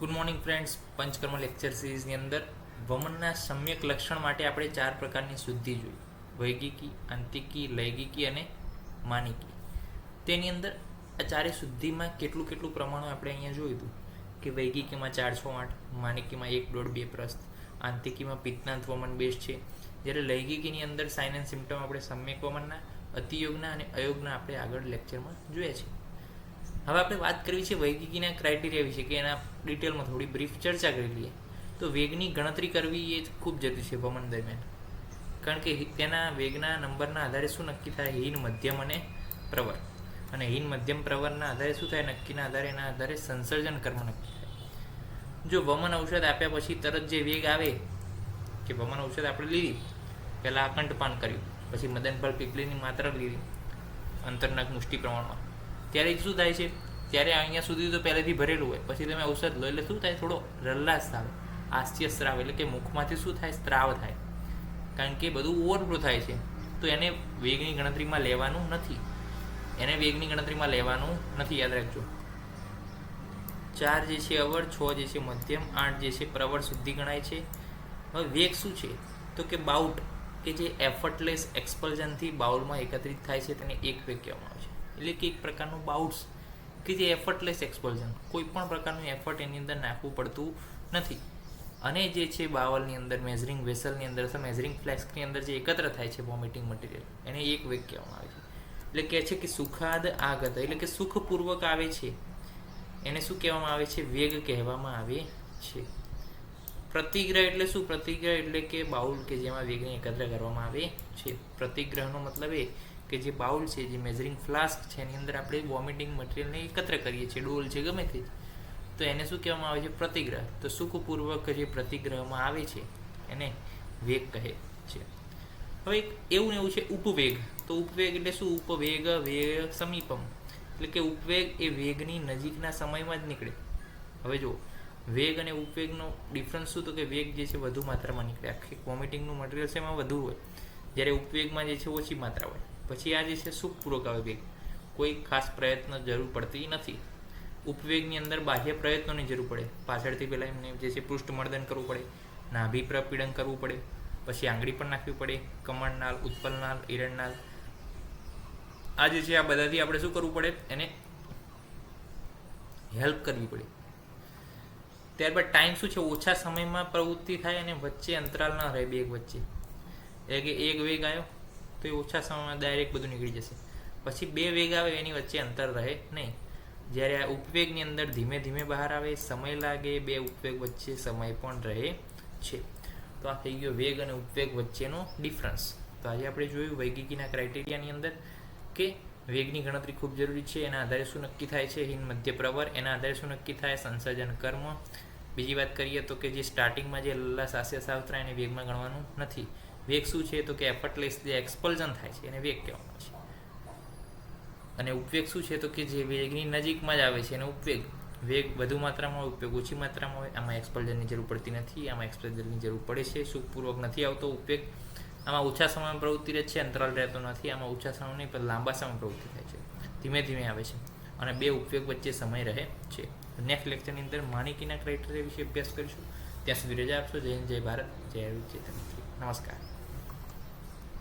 Good morning friends. Panchakarma lecture સિરીઝની અંદર વમનના સમ્યક લક્ષણ માટે આપણે 4 પ્રકારની શુદ્ધિ જોઈ: વૈગિકી, આંતિકી, લૈંગિકી અને માનિકી. તેની અંદર આ ચારે શુદ્ધિમાં કેટલું પ્રમાણ આપણે અહીંયા જોયું હતું કે વૈગિકીમાં 4, 6, 8, માનિકીમાં 1, 1.5, 2 પ્રસ્થ, આંતિકીમાં પિત્તાંત વમન બેસ્ટ છે. જ્યારે લૈંગિકીની અંદર સાઇન એન્ડ સિમ્ટમ આપણે સમ્યક વમનના, અતિયોગના અને અયોગના આપણે આગળ લેક્ચરમાં જોયા છે. હવે આપણે વાત કરવી છે વૈગિકીના ક્રાઇટેરિયા વિશે, કે એના ડિટેલમાં થોડી બ્રીફ ચર્ચા કરી લઈએ. તો વેગની ગણતરી કરવી એ ખૂબ જરૂરી છે વમન દરમિયાન, કારણ કે તેના વેગના નંબરના આધારે શું નક્કી થાય? હીન, મધ્યમ અને પ્રવર. અને હીન, મધ્યમ, પ્રવરના આધારે શું થાય? નક્કીના આધારે એના આધારે સંસર્જન કર્મ નક્કી થાય. જો વમન ઔષધ આપ્યા પછી તરત જે વેગ આવે, કે વમન ઔષધ આપણે લીધી, પહેલાં આકંઠપાન કર્યું, પછી મદનફળ પીપળીની માત્રા લીધી અંતરનાક મુષ્ટિ પ્રમાણમાં, ત્યારે શું થાય છે? ત્યારે અહીંયા સુધી તો પહેલેથી ભરેલું હોય, પછી તમે ઔષધ લો એટલે શું થાય? થોડો રલ્લાસ આવે, આસ્ય સ્રાવ, એટલે કે મુખમાંથી શું થાય? સ્ત્રાવ થાય, કારણ કે બધું ઓવરફ્લો થાય છે. તો એને વેગની ગણતરીમાં લેવાનું નથી, યાદ રાખજો. 4 જે છે અવર, 6 જે છે મધ્યમ, 8 જે છે પ્રવર શુદ્ધિ ગણાય છે. હવે વેગ શું છે? તો કે બાઉટ, કે જે એફર્ટલેસ એક્સપલ્ઝનથી બાઉલમાં એકત્રિત થાય છે, તેને એક વેગ કહેવામાં આવે છે. એટલે કે એક પ્રકારનું બાઉટ્સ, કે જે એફર્ટલેસ એક્સપલ્ઝન, કોઈ પણ પ્રકારનું એફર્ટ એની અંદર નાખવું પડતું નથી, અને જે છે બાવલની અંદર, મેઝરિંગ વેસલની અંદર અથવા મેઝરિંગ ફ્લેસ્કની અંદર જે એકત્ર થાય છે વોમિટિંગ મટીરિયલ, એને એક વેગ કહેવામાં આવે છે. એટલે કહે છે કે સુખાદ આગત, એટલે કે સુખપૂર્વક આવે છે, એને શું કહેવામાં આવે છે? વેગ કહેવામાં આવે છે. પ્રતિગ્રહ એટલે શું? પ્રતિગ્રહ એટલે કે બાઉલ કે જેમાં વેગને એકત્ર કરવામાં આવે છે. પ્રતિગ્રહનો મતલબ એ કે જે બાઉલ છે, જે મેઝરિંગ ફ્લાસ્ક છે, એની અંદર આપણે વોમિટિંગ મટીરિયલને એકત્ર કરીએ છીએ, ડોલ છે, ગમે તે, તો એને શું કહેવામાં આવે છે? પ્રતિગ્રહ. તો સુખપૂર્વક જે પ્રતિગ્રહમાં આવે છે એને વેગ કહે છે. હવે એવું છે ઉપવેગ. તો ઉપવેગ એટલે શું? ઉપવેગ વેગ સમીપમ, એટલે કે ઉપવેગ એ વેગની નજીકના સમયમાં જ નીકળે. હવે જો વેગ અને ઉપવેગનો ડિફરન્સ શું? તો કે વેગ જે છે વધુ માત્રામાં નીકળે, આખી વોમિટિંગનું મટીરિયલ છે એમાં વધુ હોય, જ્યારે ઉપવેગમાં જે છે ઓછી માત્રા હોય. પછી આ જે છે સુખપૂર્વક આવે વેગ, કોઈ ખાસ પ્રયત્ન જરૂર પડતી નથી. ઉપવેગની અંદર બાહ્ય પ્રયત્નોની જરૂર પડે, પાછળથી પહેલાં એમને જે છે પૃષ્ઠમર્દન કરવું પડે, નાભી પ્રપીડન કરવું પડે, પછી આંગળી પણ નાખવી પડે, કમળનાલ, ઉત્પલનાલ, ઈરણનાલ, આ જે છે આ બધાથી આપણે શું કરવું પડે? એને હેલ્પ કરવી પડે. ત્યારબાદ ટાઈમ શું છે? ઓછા સમયમાં પ્રવૃત્તિ થાય અને વચ્ચે અંતરાલ ન રહે બે વચ્ચે, એટલે કે એક વેગ આવ્યો તો એ ઓછા સમયમાં ડાયરેક્ટ બધું નીકળી જશે. પછી 2 વેગ આવે, એની વચ્ચે અંતર રહે નહીં. જ્યારે આ ઉપવેગની અંદર ધીમે ધીમે બહાર આવે, સમય લાગે, 2 ઉપવેગ વચ્ચે સમય પણ રહે છે. તો આ થઈ ગયો વેગ અને ઉપવેગ વચ્ચેનો ડિફરન્સ. તો આજે આપણે જોયું વૈગિકીના ક્રાઇટેરિયાની અંદર કે વેગની ગણતરી ખૂબ જરૂરી છે. એના આધારે શું નક્કી થાય છે? હીન, મધ્ય, પ્રવર. એના આધારે શું નક્કી થાય? સંસર્જન કર્મ. બીજી વાત કરીએ તો કે જે સ્ટાર્ટિંગમાં જે લલ્લા સાસ્ય સાવત્રા, એને વેગમાં ગણવાનું નથી. વેગ શું છે? તો કે એફર્ટલેસ જે એક્સપલ્ઝન થાય છે એને વેગ કહેવામાં આવે છે. અને ઉપવેગ શું છે? તો કે જે વેગની નજીકમાં જ આવે છે એને ઉપવેગ. વેગ વધુ માત્રામાં હોય, ઉપવેગ ઓછી માત્રામાં હોય. આમાં એક્સપલ્ઝનની જરૂર પડતી નથી, આમાં એક્સપલ્ઝનની જરૂર પડે છે. સુખપૂર્વક નથી આવતો ઉપવેગ. આમાં ઓછા સમયમાં પ્રવૃત્તિ રહે છે, અંતરાલ રહેતો નથી. આમાં ઓછા સમય નહીં પણ લાંબા સમય પ્રવૃત્તિ થાય છે, ધીમે ધીમે આવે છે, અને 2 ઉપવેગ વચ્ચે સમય રહે છે. નેક્સ્ટ લેક્ચરની અંદર માનિકીના ક્રાઇટેરિયા વિશે અભ્યાસ કરીશું. ત્યાં સુધી રજા આપશો. જય હિન્દ, જય ભારત, જય વિજય. નમસ્કાર.